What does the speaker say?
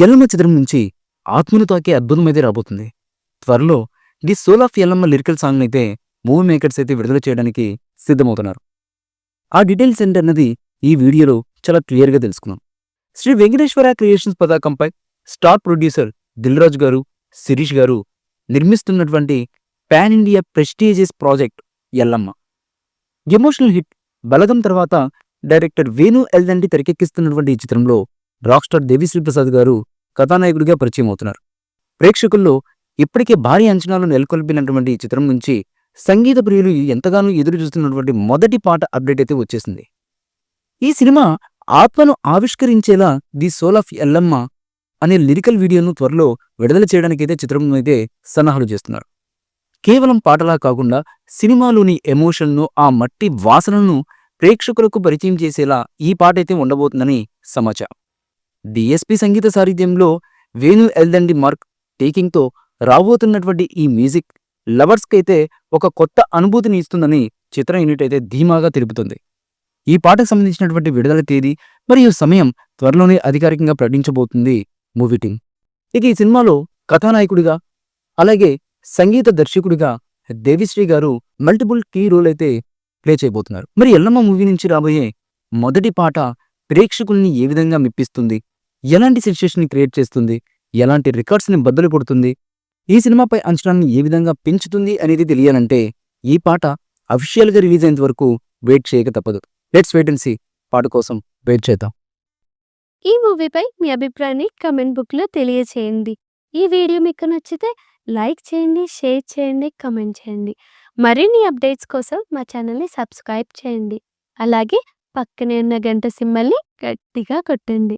ఎల్లమ్మ చిత్రం నుంచి ఆత్మను తాకే అద్భుతమైతే రాబోతుంది. త్వరలో the soul of Yellamma lyrical song అయితే మూవీ మేకర్స్ అయితే విడుదల చేయడానికి సిద్ధమవుతున్నారు. ఆ డీటెయిల్స్ ఏంటన్నది ఈ వీడియోలో చాలా క్లియర్గా తెలుసుకున్నాం. శ్రీ వెంకటేశ్వర క్రియేషన్స్ పతాకంపై స్టార్ ప్రొడ్యూసర్ దిల్ రాజు గారు, శిరీష్ గారు నిర్మిస్తున్నటువంటి pan India prestigious project Yellamma. Emotional hit Balagam తర్వాత డైరెక్టర్ వేణు ఎల్దండి తెరకెక్కిస్తున్నటువంటి ఈ చిత్రంలో రాక్ స్టార్ దేవిశ్రీ ప్రసాద్ గారు కథానాయకుడిగా పరిచయం అవుతున్నారు. ప్రేక్షకుల్లో ఇప్పటికే భారీ అంచనాలు నెలకొల్పినటువంటి ఈ చిత్రం నుంచి సంగీత ప్రియులు ఎంతగానో ఎదురు చూస్తున్నటువంటి మొదటి పాట అప్డేట్ అయితే వచ్చేసింది. ఈ సినిమా ఆత్మను ఆవిష్కరించేలా ది సోల్ ఆఫ్ ఎల్లమ్మ అనే లిరికల్ వీడియోను త్వరలో విడుదల చేయడానికైతే చిత్రం అయితే సన్నాహాలు చేస్తున్నారు. కేవలం పాటలా కాకుండా సినిమాలోని ఎమోషన్ను, ఆ మట్టి వాసనను ప్రేక్షకులకు పరిచయం చేసేలా ఈ పాట అయితే ఉండబోతుందని సమాచారం. డిఎస్పి సంగీత సారథ్యంలో వేణు ఎల్దండి మార్క్ టేకింగ్తో రాబోతున్నటువంటి ఈ మ్యూజిక్ లవర్స్కైతే ఒక కొత్త అనుభూతిని ఇస్తుందని చిత్ర యూనిట్ అయితే ధీమాగా తెలుపుతుంది. ఈ పాటకు సంబంధించినటువంటి విడుదల తేదీ మరియు సమయం త్వరలోనే అధికారికంగా ప్రకటించబోతుంది మూవీ టీం. ఇక ఈ సినిమాలో కథానాయకుడిగా అలాగే సంగీత దర్శకుడిగా దేవిశ్రీ గారు మల్టిపుల్ కీ రోల్ అయితే ప్లే చేయబోతున్నారు. మరి ఎల్లమ్మ మూవీ నుంచి రాబోయే మొదటి పాట ప్రేక్షకుల్ని ఏ విధంగా మెప్పిస్తుంది, ఎలాంటి సిచ్యుయేషన్ క్రియేట్ చేస్తుంది, ఎలాంటి రికార్డ్స్ని బద్దలు కొడుతుంది, ఈ సినిమాపై అంచనాలను ఏ విధంగా పెంచుతుంది అనేది తెలియాలంటే ఈ పాట అఫీషియల్గా రిలీజ్ అయ్యేంత వరకు వెయిట్ చేయక తప్పదు. Let's wait and see. పాట కోసం వెయిట్ చేద్దాం. ఈ మూవీపై మీ అభిప్రాయాన్ని కమెంట్ బుక్లో తెలియచేయండి. ఈ వీడియో మీకు నచ్చితే లైక్ చేయండి, షేర్ చేయండి, కమెంట్ చేయండి. మరిన్ని అప్డేట్స్ కోసం మా ఛానల్ని సబ్స్క్రైబ్ చేయండి. అలాగే పక్కనే ఉన్న గంట సింబల్ని గట్టిగా కొట్టండి.